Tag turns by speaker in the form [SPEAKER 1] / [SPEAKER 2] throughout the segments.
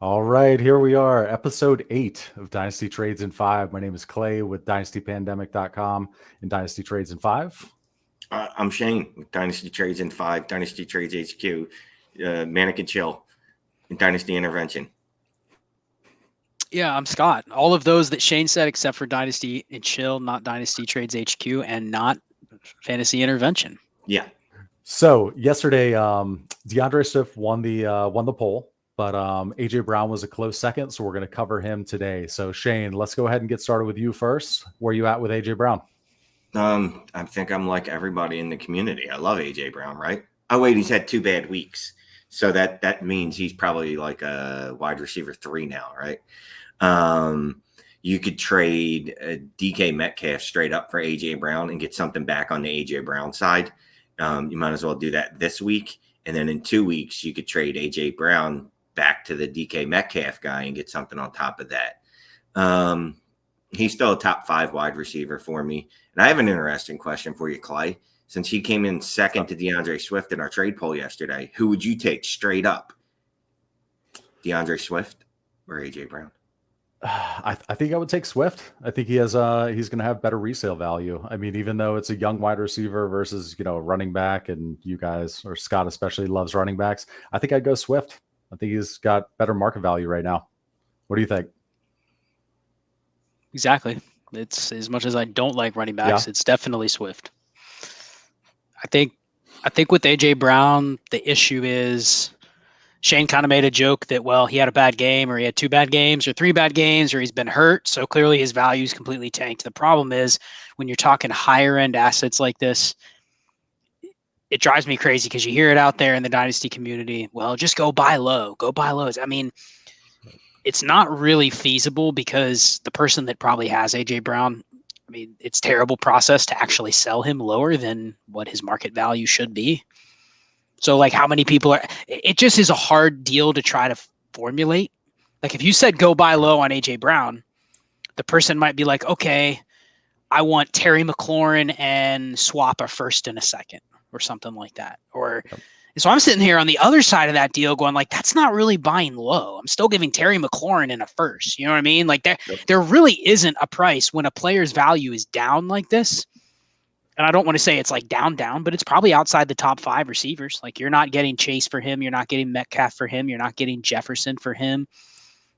[SPEAKER 1] All right, here we are, episode 8 of Dynasty Trades in 5. My name is Clay with dynastypandemic.com and Dynasty Trades in 5.
[SPEAKER 2] I'm Shane with Dynasty Trades in 5, Dynasty Trades HQ, Manic and Chill, and Dynasty Intervention.
[SPEAKER 3] Yeah, I'm Scott. All of those that Shane said, except for Dynasty and Chill, not Dynasty Trades HQ, and not Fantasy Intervention.
[SPEAKER 2] Yeah.
[SPEAKER 1] So yesterday, DeAndre Swift won the poll, but AJ Brown was a close second, so we're going to cover him today. So Shane, let's go ahead and get started with you first. Where are you at with AJ Brown?
[SPEAKER 2] I think I'm like everybody in the community. I love AJ Brown, right? Oh wait, he's had 2 bad weeks, so that means he's probably like a wide receiver 3 now, right? You could trade a DK Metcalf straight up for AJ Brown and get something back on the AJ Brown side. You might as well do that this week, and then in 2 weeks you could trade AJ Brown back to the DK Metcalf guy and get something on top of that. He's still a top 5 wide receiver for me. And I have an interesting question for you, Clay. Since he came in second to DeAndre Swift in our trade poll yesterday, who would you take straight up? DeAndre Swift or AJ Brown?
[SPEAKER 1] I think I would take Swift. I think he's going to have better resale value. I mean, even though it's a young wide receiver versus, running back, and you guys, or Scott especially, loves running backs, I think I'd go Swift. I think he's got better market value right now. What do you think?
[SPEAKER 3] Exactly. It's as much as I don't like running backs, It's definitely Swift. I think with AJ Brown, the issue is Shane kind of made a joke that, well, he had a bad game, or he had 2 bad games, or 3 bad games, or he's been hurt. So clearly his value is completely tanked. The problem is when you're talking higher end assets like this, it drives me crazy because you hear it out there in the Dynasty community. Well, just go buy low. Go buy lows. I mean, it's not really feasible because the person that probably has AJ Brown, I mean, it's terrible process to actually sell him lower than what his market value should be. So like how many people it just is a hard deal to try to formulate. Like if you said go buy low on AJ Brown, the person might be like, okay, I want Terry McLaurin and swap a first and a second or something like that. Or so I'm sitting here on the other side of that deal going like, that's not really buying low. I'm still giving Terry McLaurin in a first. You know what I mean? Like there really isn't a price when a player's value is down like this. And I don't want to say it's like down, but it's probably outside the top 5 receivers. Like you're not getting Chase for him. You're not getting Metcalf for him. You're not getting Jefferson for him.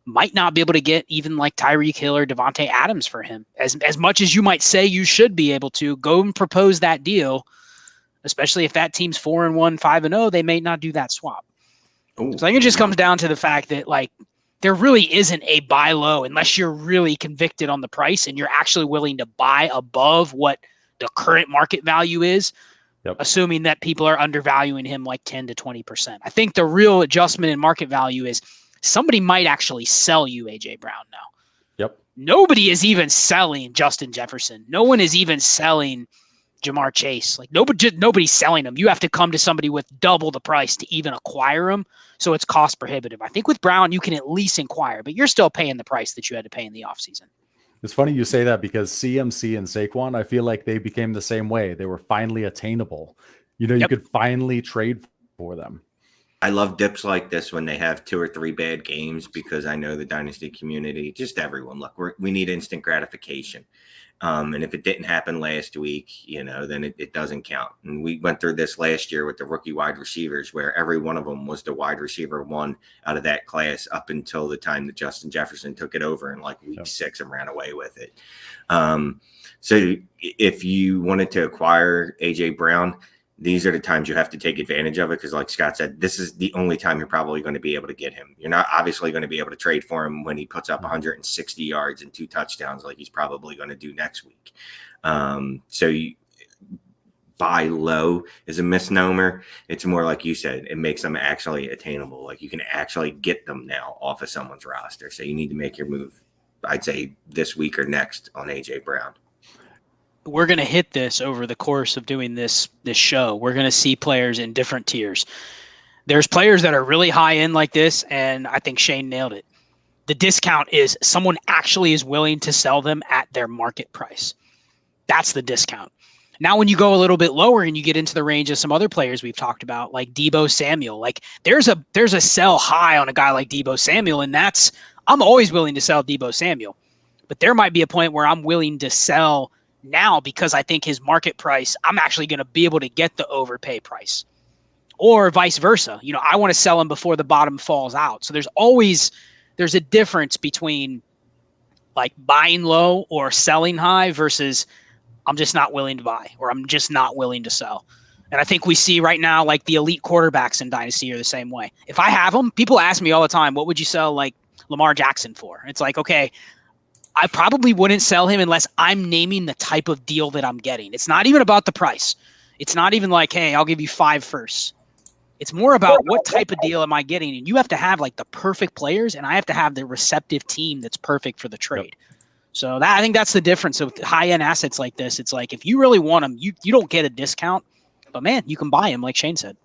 [SPEAKER 3] Might not be able to get even like Tyreek Hill or Devontae Adams for him. As much as you might say you should be able to go and propose that deal, especially if that team's 4-1, 5-0, they may not do that swap. Ooh, so I think it just comes down to the fact that like there really isn't a buy low unless you're really convicted on the price and you're actually willing to buy above what the current market value is, assuming that people are undervaluing him like 10 to 20%. I think the real adjustment in market value is somebody might actually sell you AJ Brown now.
[SPEAKER 1] Yep.
[SPEAKER 3] Nobody is even selling Justin Jefferson. No one is even selling Jamar Chase. Like nobody's selling them. You have to come to somebody with double the price to even acquire them. So it's cost prohibitive. I think with Brown, you can at least inquire, but you're still paying the price that you had to pay in the offseason.
[SPEAKER 1] It's funny you say that because CMC and Saquon, I feel like they became the same way. They were finally attainable. You could finally trade for them.
[SPEAKER 2] I love dips like this when they have 2 or 3 bad games because I know the Dynasty community, just everyone, look, we need instant gratification. And if it didn't happen last week, then it doesn't count. And we went through this last year with the rookie wide receivers where every one of them was the wide receiver 1 out of that class up until the time that Justin Jefferson took it over in like week 6 and ran away with it. So if you wanted to acquire AJ Brown, these are the times you have to take advantage of it because like Scott said, this is the only time you're probably going to be able to get him. You're not obviously going to be able to trade for him when he puts up 160 yards and 2 touchdowns like he's probably going to do next week. So you buy low is a misnomer. It's more like you said, it makes them actually attainable. Like you can actually get them now off of someone's roster. So you need to make your move, I'd say this week or next on AJ Brown.
[SPEAKER 3] We're going to hit this over the course of doing this show. We're going to see players in different tiers. There's players that are really high end like this, and I think Shane nailed it. The discount is someone actually is willing to sell them at their market price. That's the discount. Now, when you go a little bit lower and you get into the range of some other players we've talked about, like Deebo Samuel, like there's a sell high on a guy like Deebo Samuel, and I'm always willing to sell Deebo Samuel. But there might be a point where I'm willing to sell now because I think his market price, I'm actually going to be able to get the overpay price, or vice versa. I want to sell him before the bottom falls out. So there's a difference between like buying low or selling high versus I'm just not willing to buy or I'm just not willing to sell. And I think we see right now, like the elite quarterbacks in Dynasty are the same way. If I have them, people ask me all the time, what would you sell like Lamar Jackson for? It's like, okay, I probably wouldn't sell him unless I'm naming the type of deal that I'm getting. It's not even about the price. It's not even like, hey, I'll give you 5 firsts. It's more about what type of deal am I getting? And you have to have like the perfect players, and I have to have the receptive team that's perfect for the trade. Yep. So I think that's the difference of high-end assets like this. It's like if you really want them, you don't get a discount, but man, you can buy them like Shane said.